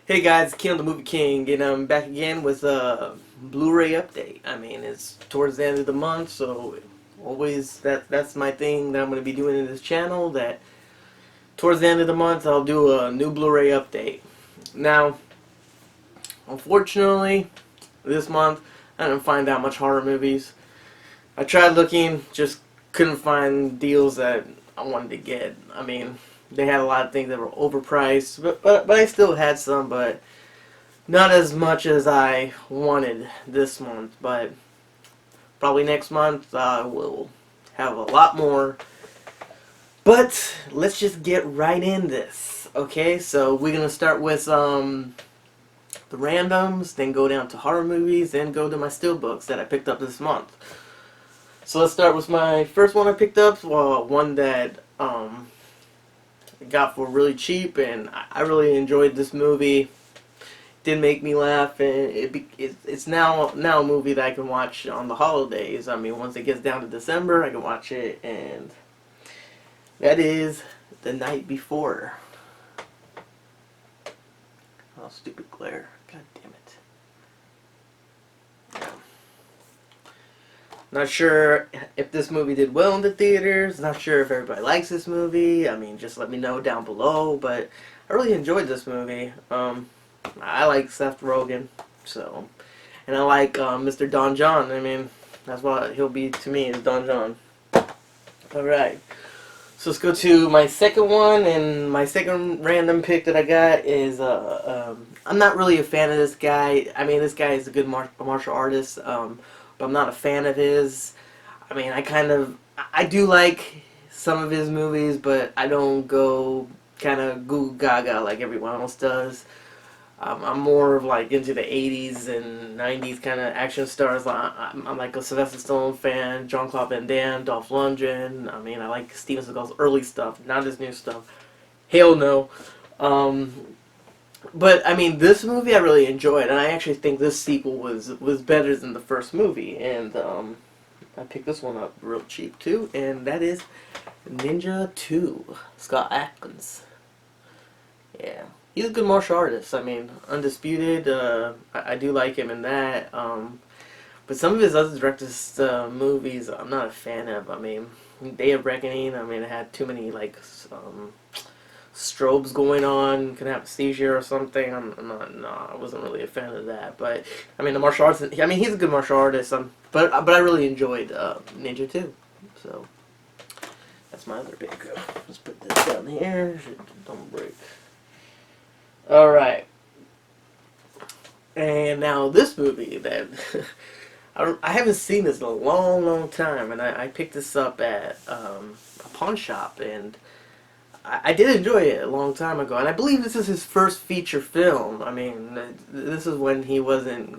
Hey guys, Keon the Movie King, and I'm back again with a Blu-ray update. I mean, it's towards the end of the month, so always that's my thing that I'm going to be doing in this channel. That towards the end of the month, I'll do a new Blu-ray update. Now, unfortunately, this month I didn't find that much horror movies. I tried looking, just couldn't find deals that I wanted to get. I mean, they had a lot of things that were overpriced, but I still had some, but not as much as I wanted this month, but probably next month we'll have a lot more. But let's just get right in this. Okay, so we're gonna start with the randoms, then go down to horror movies, then go to my steelbooks that I picked up this month. So let's start with my first one I picked up. Well, one that I got for really cheap, and I really enjoyed this movie. Did make me laugh, and it's now a movie that I can watch on the holidays. I mean, once it gets down to December, I can watch it, and that is The Night Before. Oh, stupid glare! God damn it! Yeah. Not sure if this movie did well in the theaters. Not sure if everybody likes this movie. I mean, just let me know down below. But I really enjoyed this movie. I like Seth Rogen, so, and I like Mr. Don John. I mean, that's what he'll be to me, is Don John. All right, so let's go to my second one, and my second random pick that I got is I'm not really a fan of this guy. I mean, this guy is a good martial artist, but I'm not a fan of his. I mean, I do like some of his movies, but I don't go kind of goo gaga like everyone else does. I'm more of like into the 80s and 90s kind of action stars. I'm like a Sylvester Stallone fan, Jean-Claude Van Damme, Dolph Lundgren. I mean, I like Steven Seagal's early stuff, not his new stuff. Hell no. Um, but I mean, this movie I really enjoyed, and I actually think this sequel was better than the first movie. And I picked this one up real cheap too, and that is Ninja 2, Scott Atkins. Yeah. He's a good martial artist. I mean, Undisputed, I do like him in that. But some of his other director's movies, I'm not a fan of. I mean, Day of Reckoning, I mean, it had too many, like, strobes going on, could have a seizure or something. I'm not, no, I wasn't really a fan of that. But, I mean, the martial arts, I mean, he's a good martial artist, but I really enjoyed Ninja 2. So, that's my other pick. Let's put this down here. Don't break. Alright. And now this movie that I haven't seen this in a long, long time, and I picked this up at a pawn shop, and I did enjoy it a long time ago, and I believe this is his first feature film. I mean, this is when he wasn't,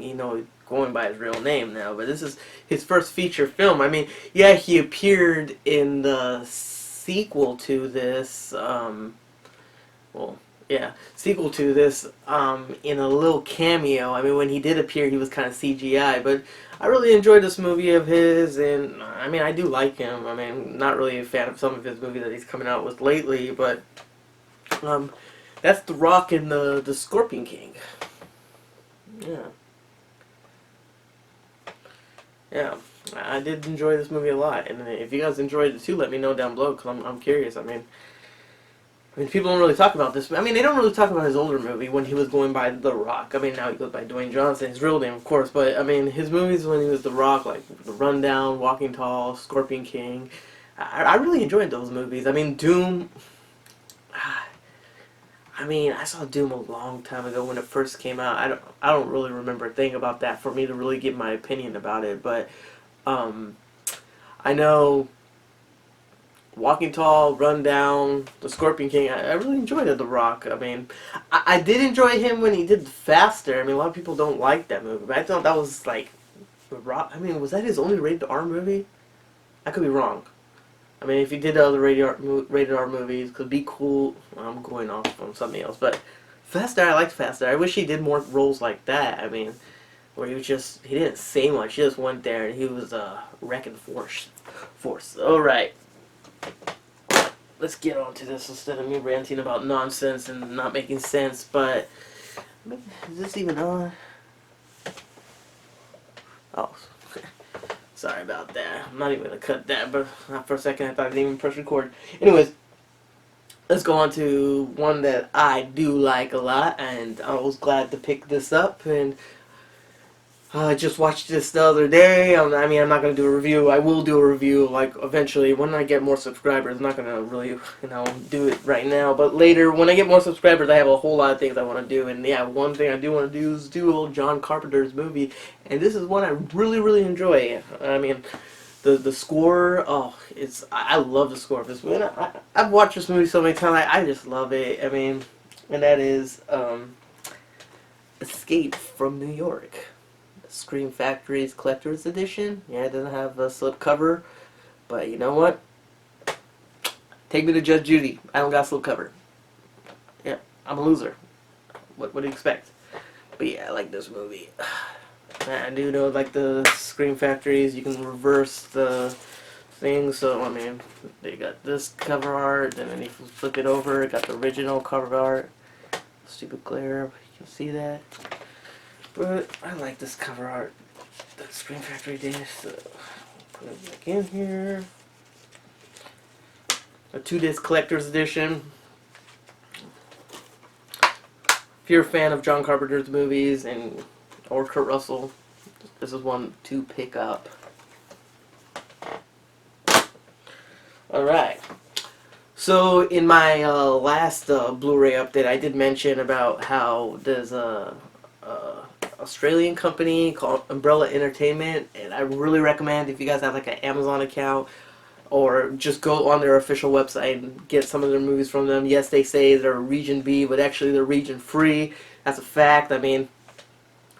going by his real name now, but this is his first feature film. I mean, yeah, he appeared in the sequel to this, sequel to this, in a little cameo. I mean, when he did appear, he was kind of CGI, but I really enjoyed this movie of his, and I mean, I do like him. I mean, not really a fan of some of his movies that he's coming out with lately, but that's The Rock and the Scorpion King. Yeah. Yeah, I did enjoy this movie a lot, and if you guys enjoyed it too, let me know down below, because I'm curious. I mean, people don't really talk about this. I mean, they don't really talk about his older movie when he was going by The Rock. I mean, now he goes by Dwayne Johnson, his real name, of course. But, I mean, his movies when he was The Rock, like The Rundown, Walking Tall, Scorpion King, I really enjoyed those movies. I mean, Doom, I mean, I saw Doom a long time ago when it first came out. I don't really remember a thing about that for me to really give my opinion about it. But, I know Walking Tall, Rundown, The Scorpion King, I really enjoyed The Rock. I mean, I did enjoy him when he did Faster. I mean, a lot of people don't like that movie, but I thought that was, like, The Rock. I mean, was that his only rated R movie? I could be wrong. I mean, if he did other rated R movies, could be cool. Well, I'm going off on something else, but Faster, I liked Faster. I wish he did more roles like that. I mean, where he didn't say much. He just went there and he was wrecking force. Alright. Let's get on to this instead of me ranting about nonsense and not making sense. But Is this even on? Oh, sorry about that. I'm not even gonna cut that, but not for a second I thought I didn't even press record. Anyways, let's go on to one that I do like a lot, and I was glad to pick this up. And I just watched this the other day. I mean, I'm not going to do a review. I will do a review, like, eventually when I get more subscribers. I'm not going to really, do it right now. But later, when I get more subscribers, I have a whole lot of things I want to do. And yeah, one thing I do want to do is do old John Carpenter's movie. And this is one I really, really enjoy. I mean, the score, oh, I love the score of this movie. I've watched this movie so many times. I just love it. I mean, and that is Escape from New York. Scream Factory's Collector's Edition. Yeah, it doesn't have a slip cover, but you know what? Take me to Judge Judy. I don't got a slip cover. Yeah, I'm a loser. What do you expect? But yeah, I like this movie. I do know, like, the Scream Factories, you can reverse the thing, so, I mean, they got this cover art, and then if you flip it over, it got the original cover art. Stupid glare, you can see that. But I like this cover art that Scream Factory did, so put it back in here. A 2-disc collector's edition. If you're a fan of John Carpenter's movies or Kurt Russell, this is one to pick up. Alright. So in my last Blu-ray update, I did mention about how there's a Australian company called Umbrella Entertainment, and I really recommend, if you guys have like an Amazon account, or just go on their official website and get some of their movies from them. Yes, they say they're region B, but actually they're region free. That's a fact. I mean,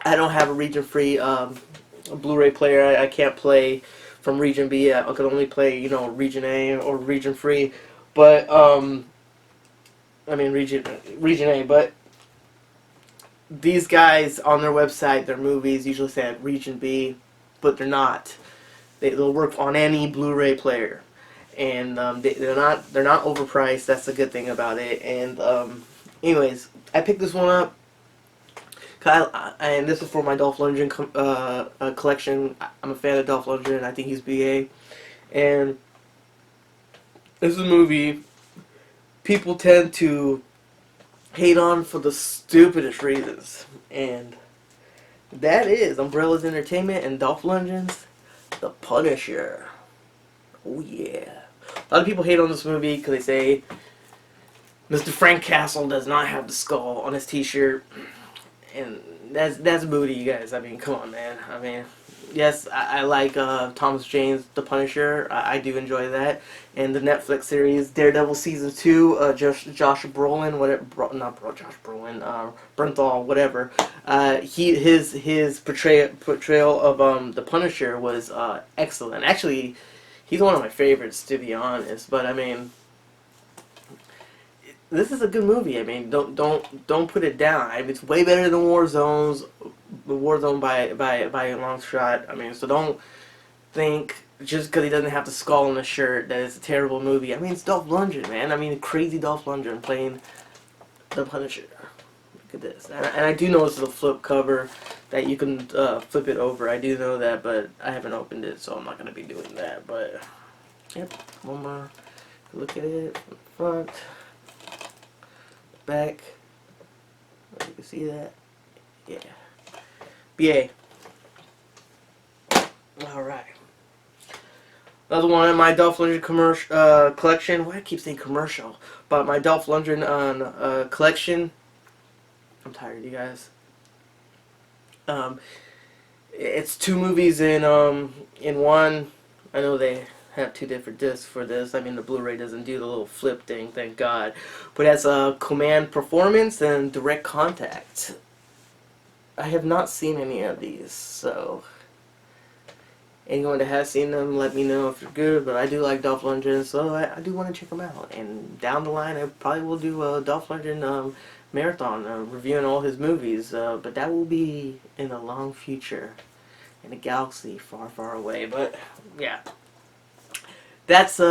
I don't have a region free Blu-ray player. I can't play from region B. I can only play, region A or region free. But I mean region A, but these guys on their website, their movies usually say region B, but they're not. They'll work on any Blu-ray player, and they're not overpriced. That's the good thing about it. And anyways, I picked this one up, and this is for my Dolph Lundgren collection. I'm a fan of Dolph Lundgren. I think he's BA, and this is a movie people tend to hate on for the stupidest reasons, and that is Umbrella's Entertainment and Dolph Lundgren's The Punisher. Oh yeah. A lot of people hate on this movie because they say Mr. Frank Castle does not have the skull on his t-shirt, and that's booty, you guys. I mean, come on, man. I mean, yes, I like Thomas Jane's The Punisher. I do enjoy that. And the Netflix series Daredevil Season 2, Josh Brolin, Josh Brolin, Bernthal, whatever. His portrayal of the Punisher was excellent. Actually, he's one of my favorites, to be honest. But I mean, this is a good movie. I mean, don't put it down. I mean, it's way better than Warzone by a long shot. I mean, so don't think just because he doesn't have the skull on the shirt that it's a terrible movie. I mean, it's Dolph Lundgren, man. I mean, crazy Dolph Lundgren playing the Punisher. Look at this. And I do know this is a flip cover that you can flip it over. I do know that, but I haven't opened it, so I'm not going to be doing that. But, yep, one more look at it from the front, back. You can see that. Yeah. BA. Alright. Another one in my Dolph Lundgren collection. Why do I keep saying commercial? But my Dolph Lundgren collection. I'm tired, you guys. It's 2 movies in one. I know they have 2 different discs for this. I mean, the Blu-ray doesn't do the little flip thing, thank God. But it has Command Performance and Direct Contact. I have not seen any of these, so anyone that has seen them, let me know if they're good. But I do like Dolph Lundgren, so I do want to check them out. And down the line, I probably will do a Dolph Lundgren marathon, reviewing all his movies. But that will be in the long future, in a galaxy far, far away. But yeah, that's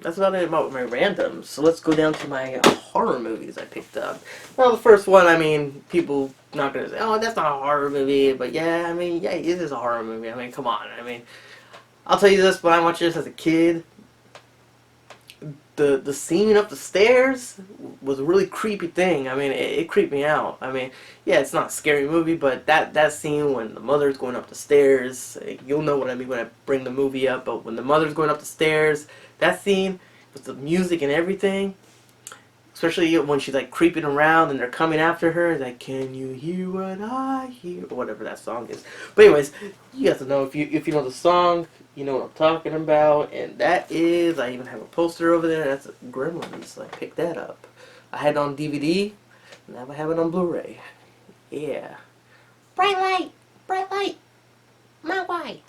that's about it about my randoms. So let's go down to my horror movies I picked up. Well, the first one, I mean, people not gonna say, "Oh, that's not a horror movie," but yeah, I mean, yeah, it is a horror movie. I mean, come on. I mean, I'll tell you this: when I watched this as a kid, the scene up the stairs was a really creepy thing. I mean, it creeped me out. I mean, yeah, it's not a scary movie, but that scene when the mother's going up the stairs, you'll know what I mean when I bring the movie up. But when the mother's going up the stairs, that scene with the music and everything, especially when she's like creeping around and they're coming after her, like, "Can you hear what I hear?" or whatever that song is. But anyways, you have to know if you know the song, you know what I'm talking about, and that is, I even have a poster over there. That's Gremlins. So I picked that up. I had it on DVD. Now I have it on Blu-ray. Yeah. Bright light, my way.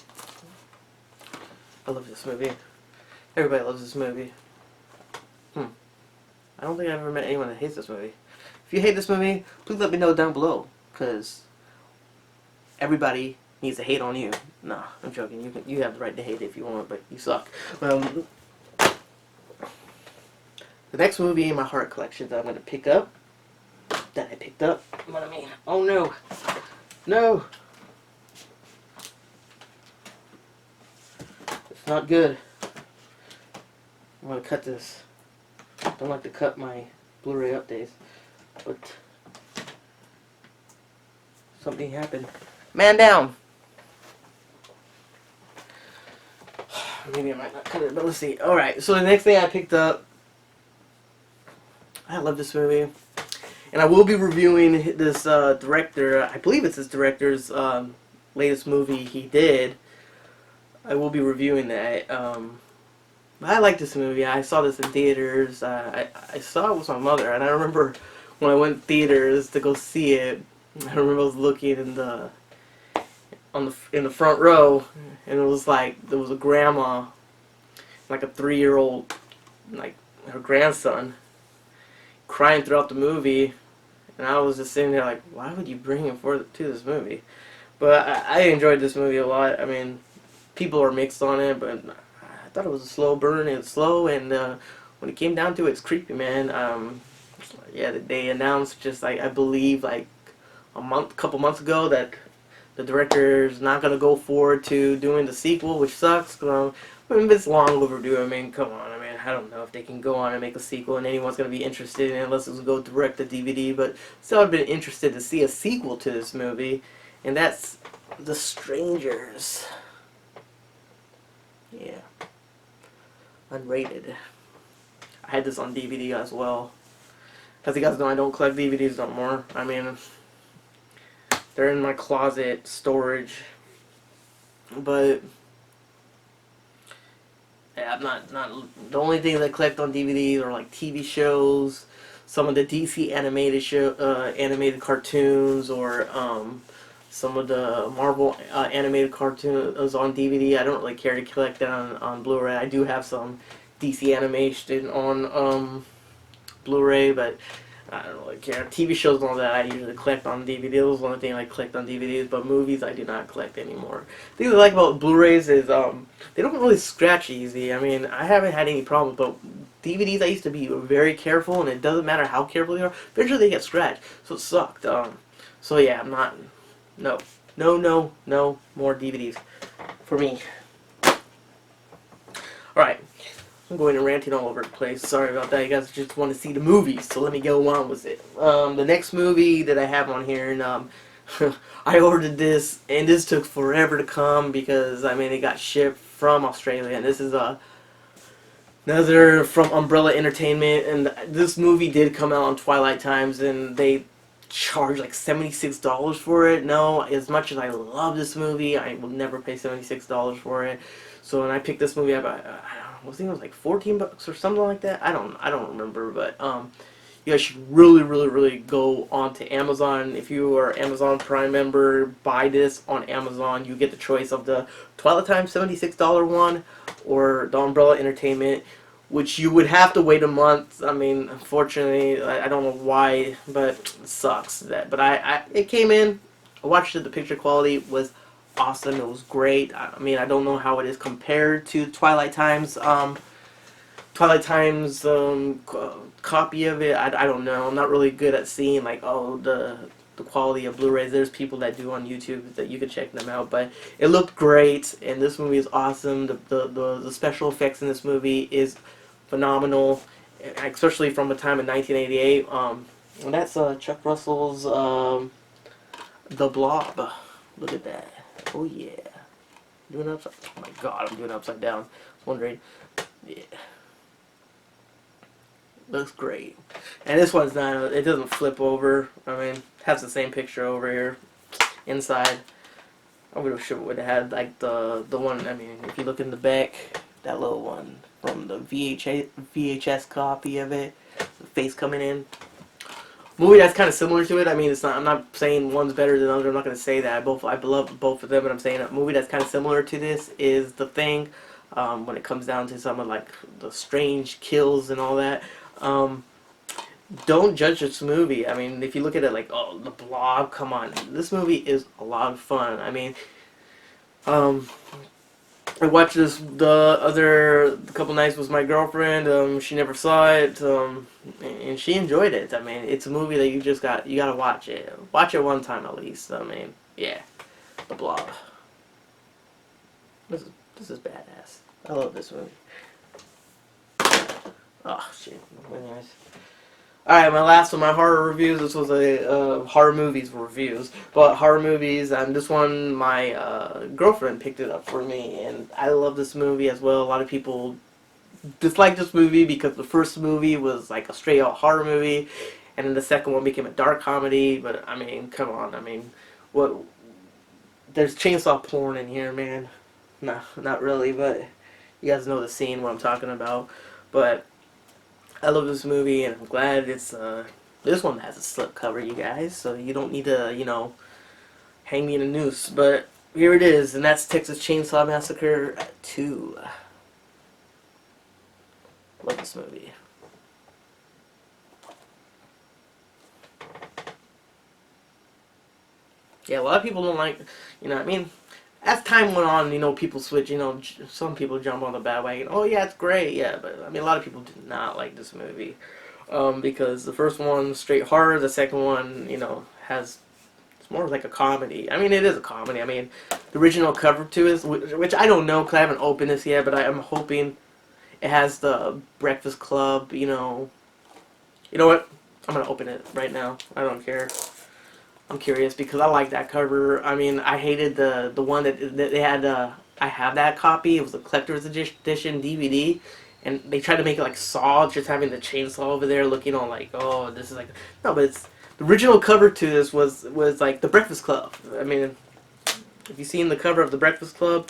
I love this movie. Everybody loves this movie. I don't think I've ever met anyone that hates this movie. If you hate this movie, please let me know down below, because everybody needs to hate on you. Nah, I'm joking. You have the right to hate it if you want, but you suck. The next movie in my horror collection that I'm going to pick up, what I mean, oh no, no, it's not good. I'm going to cut this. I don't like to cut my Blu-ray updates, but something happened. Man down! Maybe I might not cut it, but let's see. Alright, so the next thing I picked up, I love this movie, and I will be reviewing this director, I believe it's this director's latest movie he did. I will be reviewing that. I like this movie. I saw this in theaters. I saw it with my mother, and I remember when I went to theaters to go see it. I remember I was looking in the front row, and it was like there was a grandma, like a 3-year-old, like her grandson, crying throughout the movie, and I was just sitting there like, why would you bring him to this movie? But I enjoyed this movie a lot. I mean, people are mixed on it, but I thought it was a slow burn. It's slow, and when it came down to it, it's creepy, man. Yeah, they announced just like, I believe like a couple months ago that the director's not gonna go forward to doing the sequel, which sucks. I mean, it's long overdue. I mean, come on. I mean, I don't know if they can go on and make a sequel and anyone's gonna be interested in it unless it was go direct to DVD. But still, I've been interested to see a sequel to this movie, and that's The Strangers. Yeah. Unrated. I had this on DVD as well. As you guys know, I don't collect DVDs no more. I mean, they're in my closet storage. But yeah, I'm not the only things I collect on DVDs are like TV shows, some of the DC animated cartoons, or some of the Marvel animated cartoons on DVD. I don't really care to collect that on Blu-ray. I do have some DC animation on Blu-ray, but I don't really care. TV shows and all that I usually collect on DVD. Those are the only thing I collect on DVDs, but movies I do not collect anymore. The thing I like about Blu-rays is they don't really scratch easy. I mean, I haven't had any problems, but DVDs I used to be very careful, and it doesn't matter how careful you are, eventually they get scratched. So it sucked. So yeah, I'm not... No more DVDs for me. Alright, I'm going and ranting all over the place. Sorry about that. You guys just want to see the movies, so let me go on with it. The next movie that I have on here, and I ordered this, and this took forever to come because, I mean, it got shipped from Australia, and this is another from Umbrella Entertainment, and this movie did come out on Twilight Times, and they charge like $76 for it. No, as much as I love this movie, I will never pay $76 for it. So when I picked this movie up, I think it was like 14 bucks or something like that. I don't remember, but you guys should really go on to Amazon. If you are an Amazon Prime member, buy this on Amazon. You get the choice of the Twilight Time $76 one or the Umbrella Entertainment, which you would have to wait a month. I mean, unfortunately, I don't know why, but it sucks. But it came in. I watched it. The picture quality was awesome. It was great. I mean, I don't know how it is compared to Twilight Times Twilight Times copy of it. I don't know. I'm not really good at seeing like the quality of Blu-rays. There's people that do on YouTube that you can check them out, but it looked great, and this movie is awesome. The special effects in this movie is phenomenal, especially from a time in 1988. And that's Chuck Russell's The Blob. Look at that. Oh yeah. Doing upside. Oh my God, I'm doing upside down. I was wondering. Yeah. Looks great. And this one's not. It doesn't flip over. I mean, it has the same picture over here inside. I would have had like the one. I mean, if you look in the back, that little one from the VHS copy of it, the face coming in. Movie that's kind of similar to it. I mean, it's not. I'm not saying one's better than the other. I'm not going to say that. I love both of them, but I'm saying a movie that's kind of similar to this is The Thing. When it comes down to some of like the strange kills and all that. Don't judge this movie. I mean, if you look at it like, oh, The Blob, come on. This movie is a lot of fun. I mean, I watched this the couple nights with my girlfriend. She never saw it, and she enjoyed it. I mean, it's a movie that you gotta watch it. Watch it one time at least. I mean, yeah, The Blob. This is badass. I love this movie. Oh shit. Anyways. Alright, my last one, my horror reviews. This was a horror movies reviews. But horror movies, and this one, my girlfriend picked it up for me. And I love this movie as well. A lot of people dislike this movie because the first movie was like a straight out horror movie. And then the second one became a dark comedy. But, I mean, come on. I mean, what? There's chainsaw porn in here, man. No, not really, but you guys know the scene, what I'm talking about. But I love this movie, and I'm glad it's, this one has a slip cover, you guys, so you don't need to, you know, hang me in a noose. But here it is, and that's Texas Chainsaw Massacre 2. Love this movie. Yeah, a lot of people don't like, you know, I mean, as time went on, you know, people switch, you know, some people jump on the bandwagon. Oh, yeah, it's great, yeah, but, I mean, a lot of people did not like this movie. Because the first one, straight horror, the second one, you know, it's more like a comedy. I mean, it is a comedy. I mean, the original cover to it, which I don't know because I haven't opened this yet, but I'm hoping it has the Breakfast Club, you know. You know what? I'm going to open it right now. I don't care. I'm curious because I like that cover. I mean, I hated the one that they had. I have that copy. It was a collector's edition DVD, and they tried to make it like Saw, just having the chainsaw over there, looking all like, oh, this is like no, but it's the original cover to this was like the Breakfast Club. I mean, if you've seen the cover of the Breakfast Club,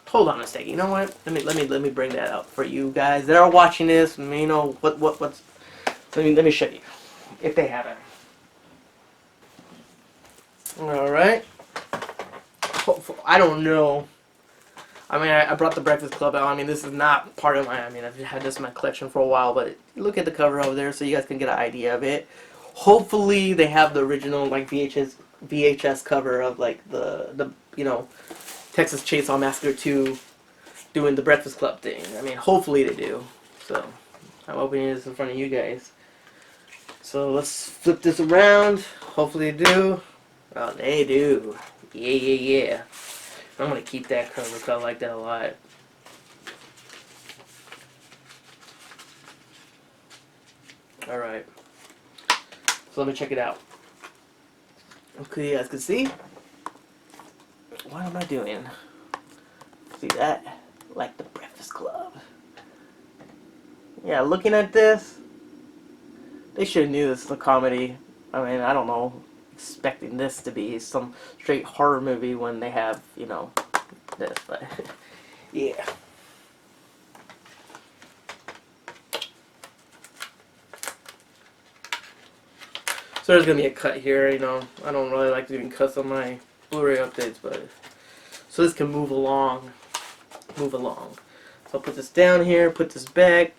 hold on a second. You know what? Let me bring that up for you guys that are watching this. You know what's. Let me show you if they haven't. Alright. I don't know. I mean, I brought the Breakfast Club out. I mean, this is not part of my... I mean, I've had this in my collection for a while, but look at the cover over there so you guys can get an idea of it. Hopefully, they have the original, like, VHS cover of, like, the you know, Texas Chainsaw Massacre 2 doing the Breakfast Club thing. I mean, hopefully they do. So, I'm opening this in front of you guys. So, let's flip this around. Hopefully they do. Oh, they do. Yeah. I'm going to keep that cover because I like that a lot. Alright. So let me check it out. Okay, you guys can see. What am I doing? See that? Like the Breakfast Club. Yeah, looking at this, they should have knew this was a comedy. I mean, I don't know. Expecting this to be some straight horror movie when they have, you know, this, but yeah. So there's gonna be a cut here, you know. I don't really like doing cuts on my Blu-ray updates, but so this can move along. So I'll put this down here, put this back,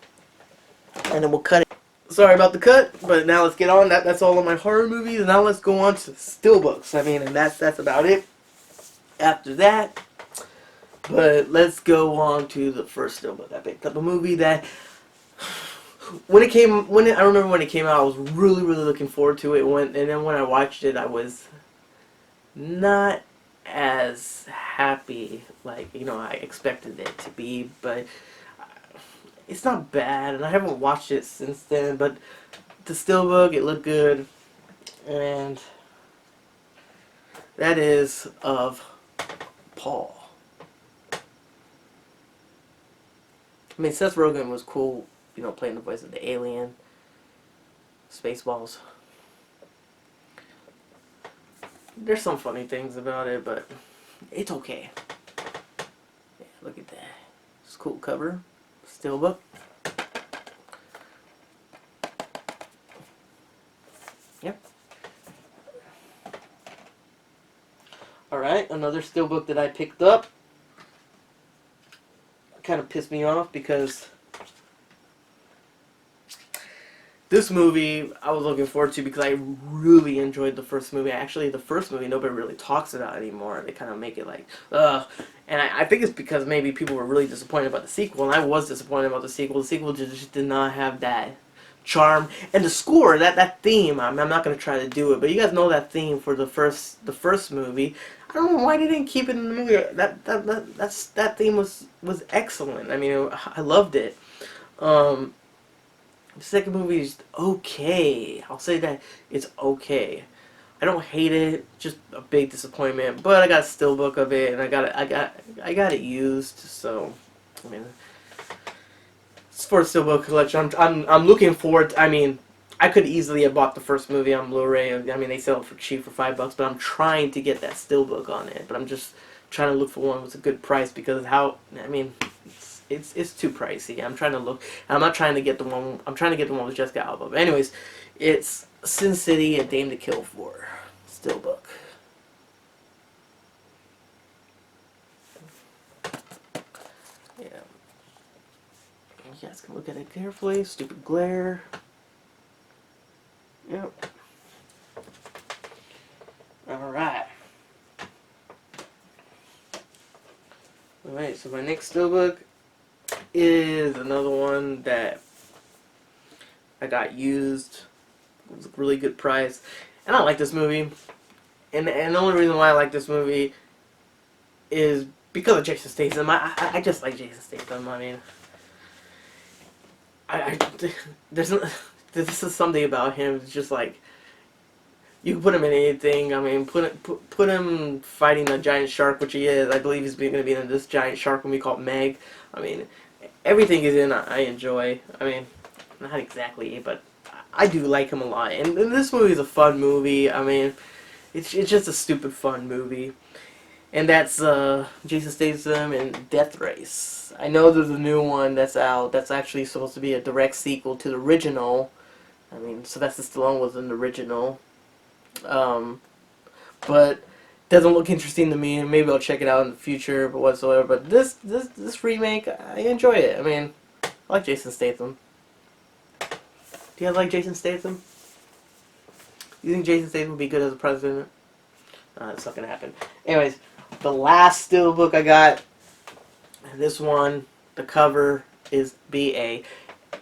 and then we'll cut it. Sorry about the cut, but now let's get on. That's all of my horror movies. Now let's go on to steelbooks. I mean, and that's about it. After that, But let's go on to the first steelbook I picked up. A movie that I remember when it came out, I was really looking forward to it. And then when I watched it, I was not as happy like I expected it to be. But it's not bad, and I haven't watched it since then. But the steelbook, it looked good, and that is of Paul. I mean, Seth Rogen was cool, playing the voice of the alien, Spaceballs. There's some funny things about it, but it's okay. Yeah, look at that. It's a cool cover. Steelbook. Yep. Alright, another steelbook that I picked up. Kind of pissed me off because this movie I was looking forward to because I really enjoyed the first movie. Actually, the first movie nobody really talks about anymore. They kind of make it like, ugh. And I think it's because maybe people were really disappointed about the sequel, and I was disappointed about the sequel. The sequel just did not have that charm. And the score, that theme, I'm not going to try to do it, but you guys know that theme for the first movie. I don't know why they didn't keep it in the movie. That theme was excellent. I mean, I loved it. The second movie is okay. I'll say that it's okay. I don't hate it. Just a big disappointment. But I got a steelbook of it, and I got it used. So, I mean, it's for a steelbook collection. I'm looking forward. I mean, I could easily have bought the first movie on Blu-ray. I mean, they sell it for cheap for $5, but I'm trying to get that steelbook on it. But I'm just trying to look for one with a good price because of how. I mean, it's too pricey. I'm trying to look. I'm not trying to get the one. I'm trying to get the one with Jessica Alba. But anyways, it's Sin City: A Dame to Kill For steelbook. Yeah. You guys can look at it carefully. Stupid glare. Yep. Alright. Alright, so my next steelbook is another one that I got used. It was a really good price. And I like this movie. And the only reason why I like this movie is because of Jason Statham. I just like Jason Statham. I mean, there's this is something about him. It's just like you can put him in anything. I mean, put him fighting a giant shark, which he is. I believe he's going to be in this giant shark movie called Meg. I mean, everything is in. I enjoy. I mean, not exactly, but I do like him a lot. And this movie is a fun movie. I mean, it's just a stupid fun movie. And that's Jason Statham and Death Race. I know there's a new one that's out that's actually supposed to be a direct sequel to the original. I mean, Sylvester Stallone was in the original. But doesn't look interesting to me. Maybe I'll check it out in the future, but whatsoever. But this remake, I enjoy it. I mean, I like Jason Statham. Do you guys like Jason Statham? You think Jason Statham would be good as a president? It's not gonna happen. Anyways, the last steelbook I got, this one, the cover is BA.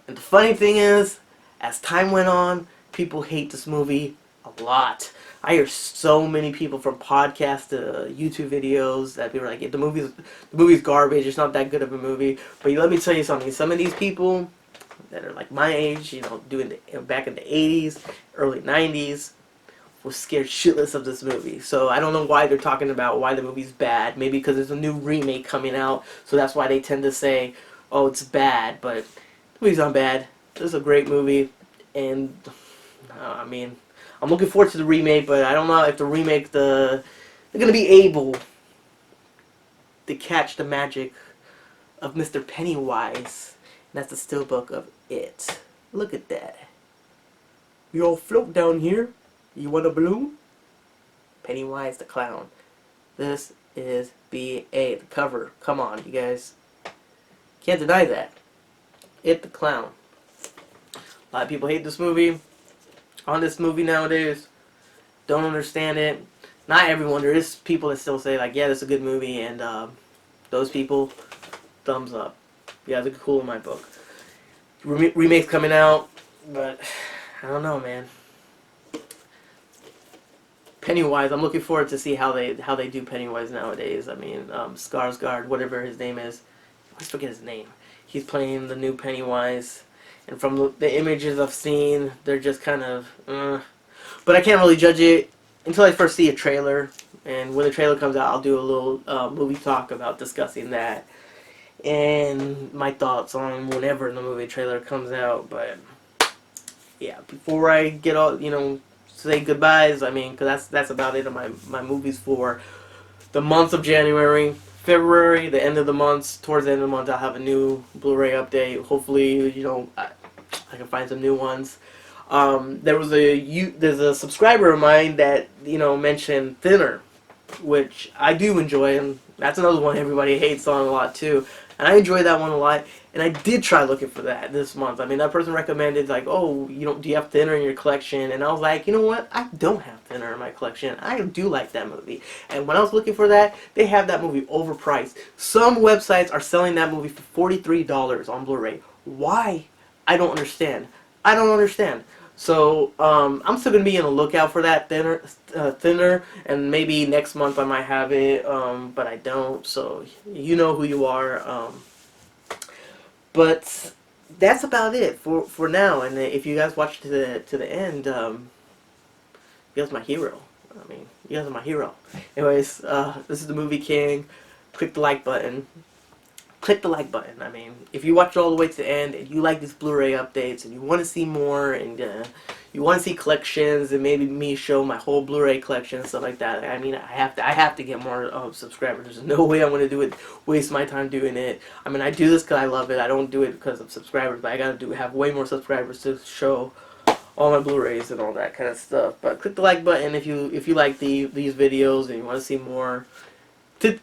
And the funny thing is, as time went on, people hate this movie a lot. I hear so many people from podcasts to YouTube videos that people are like, the movie's garbage, it's not that good of a movie. But let me tell you something, some of these people that are like my age, back in the 80s, early 90s, was scared shitless of this movie. So I don't know why they're talking about why the movie's bad. Maybe because there's a new remake coming out, so that's why they tend to say, oh, it's bad. But the movie's not bad. This is a great movie, and I mean, I'm looking forward to the remake, but I don't know if the remake, they're gonna be able to catch the magic of Mr. Pennywise. And that's the steelbook of it. Look at that. We all float down here. You want a balloon? Pennywise the clown. This is BA, the cover. Come on, you guys. Can't deny that. It the clown. A lot of people hate this movie. On this movie nowadays. Don't understand it. Not everyone. There is people that still say, like, yeah, this is a good movie, and those people, thumbs up. Yeah, they're cool in my book. Remake's coming out, but I don't know, man. Pennywise, I'm looking forward to see how they do Pennywise nowadays. I mean, Skarsgård, whatever his name is, I always forget his name. He's playing the new Pennywise, and from the images I've seen, they're just kind of, but I can't really judge it until I first see a trailer. And when the trailer comes out, I'll do a little movie talk about discussing that and my thoughts on whenever the movie trailer comes out. But yeah, before I get all, say goodbyes, I mean, because that's about it on my movies for the month of January. February, the end of the month, towards the end of the month, I'll have a new Blu-ray update. Hopefully, I can find some new ones. There's a subscriber of mine that mentioned Thinner, which I do enjoy, and that's another one everybody hates on a lot too. And I enjoy that one a lot, and I did try looking for that this month. I mean, that person recommended, like, oh, do you have Thinner in your collection? And I was like, you know what? I don't have Thinner in my collection. I do like that movie. And when I was looking for that, they have that movie overpriced. Some websites are selling that movie for $43 on Blu-ray. Why? I don't understand. I don't understand. So I'm still gonna be on the lookout for that Thinner, and maybe next month I might have it, but I don't. So you know who you are. But that's about it for now. And if you guys watch to the end, you guys are my hero. I mean, you guys are my hero. Anyways, this is the Movie King. Click the like button. Click the like button. I mean, if you watch it all the way to the end and you like these Blu-ray updates and you want to see more and you want to see collections and maybe me show my whole Blu-ray collection and stuff like that, I mean, I have to get more subscribers. There's no way I'm going to do it, waste my time doing it. I mean, I do this because I love it. I don't do it because of subscribers, but I got to have way more subscribers to show all my Blu-rays and all that kind of stuff. But click the like button if you like these videos and you want to see more.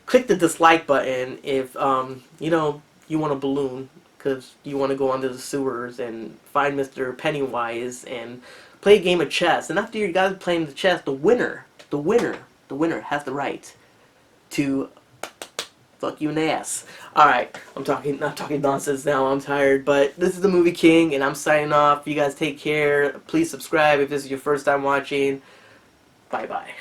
Click the dislike button if you want a balloon because you want to go under the sewers and find Mr. Pennywise and play a game of chess. And after you guys playing the chess, the winner has the right to fuck you in the ass. Alright, I'm not talking nonsense now, I'm tired, but this is the Movie King and I'm signing off. You guys take care. Please subscribe if this is your first time watching. Bye bye.